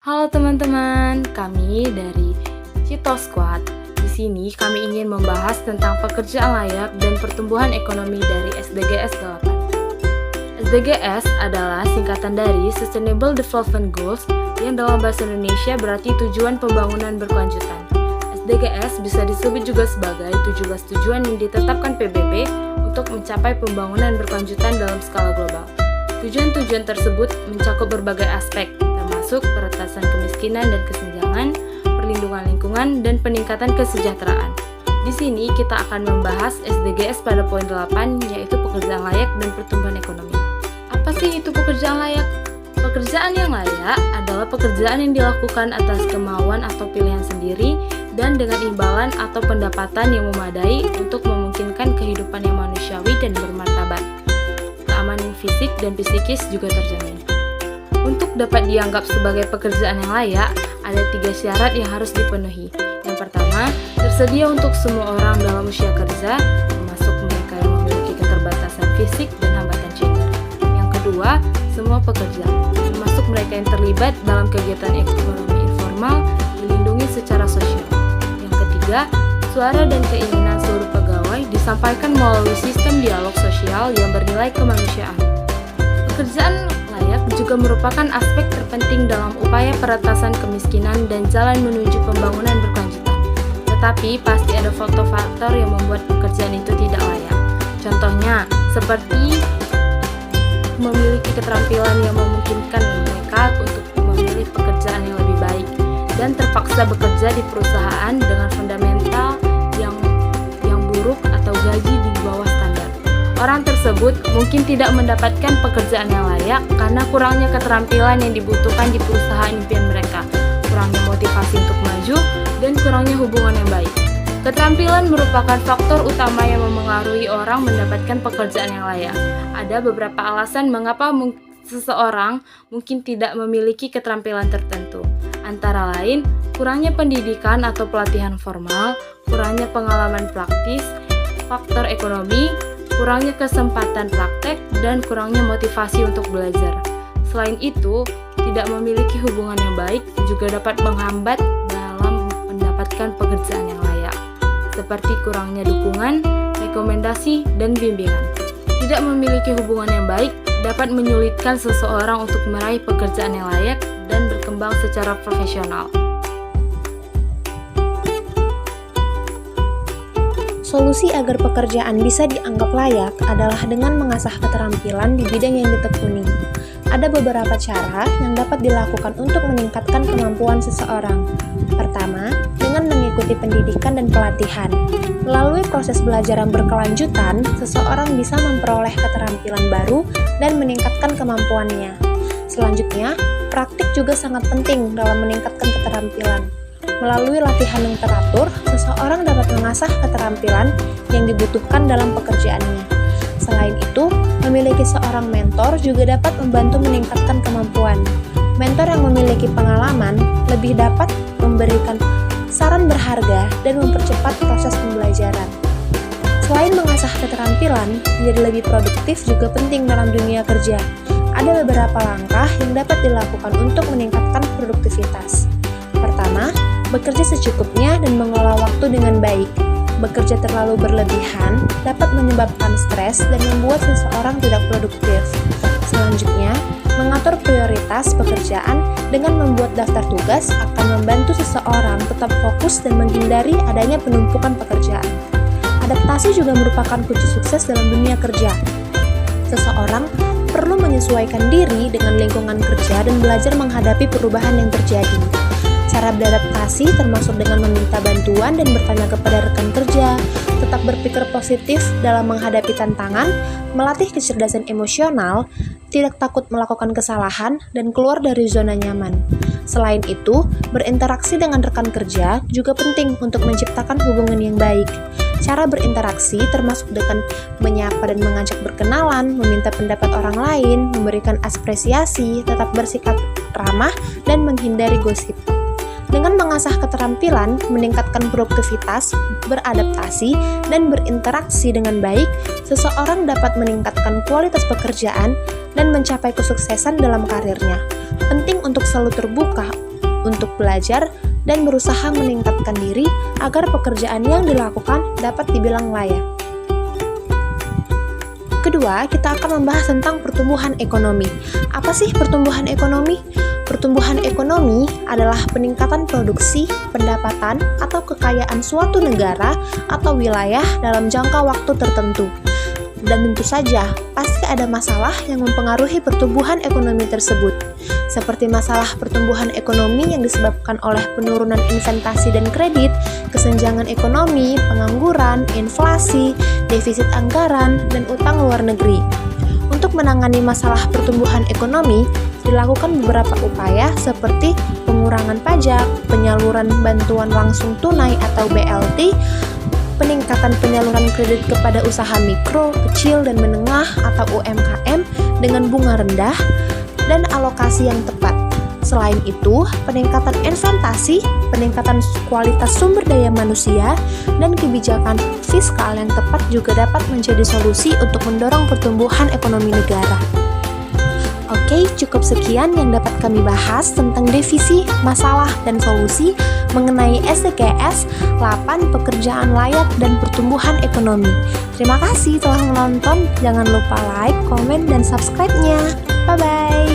Halo teman-teman, kami dari Cito Squad. Di sini kami ingin membahas tentang pekerjaan layak dan pertumbuhan ekonomi dari SDGs 8. SDGs adalah singkatan dari Sustainable Development Goals yang dalam bahasa Indonesia berarti tujuan pembangunan berkelanjutan. SDGs bisa disebut juga sebagai 17 tujuan yang ditetapkan PBB untuk mencapai pembangunan berkelanjutan dalam skala global. Tujuan-tujuan tersebut mencakup berbagai aspek, termasuk peretasan kemiskinan dan kesenjangan, perlindungan lingkungan, dan peningkatan kesejahteraan. Di sini kita akan membahas SDGs pada poin 8, yaitu pekerjaan layak dan pertumbuhan ekonomi. Apa sih itu pekerjaan layak? Pekerjaan yang layak adalah pekerjaan yang dilakukan atas kemauan atau pilihan sendiri dan dengan imbalan atau pendapatan yang memadai untuk memungkinkan kehidupan yang manusiawi dan bermartabat. Keamanan fisik dan psikis juga terjamin. Untuk dapat dianggap sebagai pekerjaan yang layak, ada 3 syarat yang harus dipenuhi. Yang pertama, tersedia untuk semua orang dalam usia kerja, termasuk mereka yang memiliki keterbatasan fisik dan hambatan gender. Yang kedua, semua pekerja, termasuk mereka yang terlibat dalam kegiatan ekonomi informal, dilindungi secara sosial. Yang ketiga, suara dan keinginan seluruh pegawai disampaikan melalui sistem dialog sosial yang bernilai kemanusiaan. Pekerjaan layak juga merupakan aspek terpenting dalam upaya peretasan kemiskinan dan jalan menuju pembangunan berkelanjutan. Tetapi pasti ada faktor-faktor yang membuat pekerjaan itu tidak layak. Contohnya, seperti memiliki keterampilan yang memungkinkan mereka untuk memilih pekerjaan yang lebih baik dan terpaksa bekerja di perusahaan dengan fundamental yang buruk atau gaji di bawah standar. Orang tersebut mungkin tidak mendapatkan pekerjaan yang layak karena kurangnya keterampilan yang dibutuhkan di perusahaan impian mereka, kurangnya motivasi untuk maju, dan kurangnya hubungan yang baik. Keterampilan merupakan faktor utama yang memengaruhi orang mendapatkan pekerjaan yang layak. Ada beberapa alasan mengapa seseorang mungkin tidak memiliki keterampilan tertentu. Antara lain, kurangnya pendidikan atau pelatihan formal, kurangnya pengalaman praktis, faktor ekonomi, kurangnya kesempatan praktek, dan kurangnya motivasi untuk belajar. Selain itu, tidak memiliki hubungan yang baik juga dapat menghambat dalam mendapatkan pekerjaan yang layak, seperti kurangnya dukungan, rekomendasi, dan bimbingan. Tidak memiliki hubungan yang baik dapat menyulitkan seseorang untuk meraih pekerjaan yang layak dan berkembang secara profesional. Solusi agar pekerjaan bisa dianggap layak adalah dengan mengasah keterampilan di bidang yang ditekuni. Ada beberapa cara yang dapat dilakukan untuk meningkatkan kemampuan seseorang. Pertama, dengan mengikuti pendidikan dan pelatihan. Melalui proses belajar yang berkelanjutan, seseorang bisa memperoleh keterampilan baru dan meningkatkan kemampuannya. Selanjutnya, praktik juga sangat penting dalam meningkatkan keterampilan. Melalui latihan yang teratur, seseorang dapat mengasah keterampilan yang dibutuhkan dalam pekerjaannya. Selain itu, memiliki seorang mentor juga dapat membantu meningkatkan kemampuan. Mentor yang memiliki pengalaman lebih dapat memberikan saran berharga dan mempercepat proses pembelajaran. Selain mengasah keterampilan, menjadi lebih produktif juga penting dalam dunia kerja. Ada beberapa langkah yang dapat dilakukan untuk meningkatkan produktivitas. Pertama, bekerja secukupnya dan mengelola waktu dengan baik. Bekerja terlalu berlebihan dapat menyebabkan stres dan membuat seseorang tidak produktif. Selanjutnya, mengatur prioritas pekerjaan dengan membuat daftar tugas akan membantu seseorang tetap fokus dan menghindari adanya penumpukan pekerjaan. Adaptasi juga merupakan kunci sukses dalam dunia kerja. Seseorang perlu menyesuaikan diri dengan lingkungan kerja dan belajar menghadapi perubahan yang terjadi. Cara beradaptasi termasuk dengan meminta bantuan dan bertanya kepada rekan kerja, tetap berpikir positif dalam menghadapi tantangan, melatih kecerdasan emosional, tidak takut melakukan kesalahan, dan keluar dari zona nyaman. Selain itu, berinteraksi dengan rekan kerja juga penting untuk menciptakan hubungan yang baik. Cara berinteraksi termasuk dengan menyapa dan mengajak berkenalan, meminta pendapat orang lain, memberikan apresiasi, tetap bersikap ramah, dan menghindari gosip. Dengan mengasah keterampilan, meningkatkan produktivitas, beradaptasi, dan berinteraksi dengan baik, seseorang dapat meningkatkan kualitas pekerjaan dan mencapai kesuksesan dalam karirnya. Penting untuk selalu terbuka untuk belajar dan berusaha meningkatkan diri agar pekerjaan yang dilakukan dapat dibilang layak. Kedua, kita akan membahas tentang pertumbuhan ekonomi. Apa sih pertumbuhan ekonomi? Pertumbuhan ekonomi adalah peningkatan produksi, pendapatan, atau kekayaan suatu negara atau wilayah dalam jangka waktu tertentu. Dan tentu saja, pasti ada masalah yang mempengaruhi pertumbuhan ekonomi tersebut, seperti masalah pertumbuhan ekonomi yang disebabkan oleh penurunan investasi dan kredit, kesenjangan ekonomi, pengangguran, inflasi, defisit anggaran, dan utang luar negeri. Untuk menangani masalah pertumbuhan ekonomi, dilakukan beberapa upaya seperti pengurangan pajak, penyaluran bantuan langsung tunai atau BLT, peningkatan penyaluran kredit kepada usaha mikro, kecil, dan menengah atau UMKM dengan bunga rendah, dan alokasi yang tepat. Selain itu, peningkatan investasi, peningkatan kualitas sumber daya manusia, dan kebijakan fiskal yang tepat juga dapat menjadi solusi untuk mendorong pertumbuhan ekonomi negara. Oke, cukup sekian yang dapat kami bahas tentang definisi, masalah, dan solusi mengenai SDGs 8 pekerjaan layak dan pertumbuhan ekonomi. Terima kasih telah menonton. Jangan lupa like, komen, dan subscribe-nya. Bye-bye.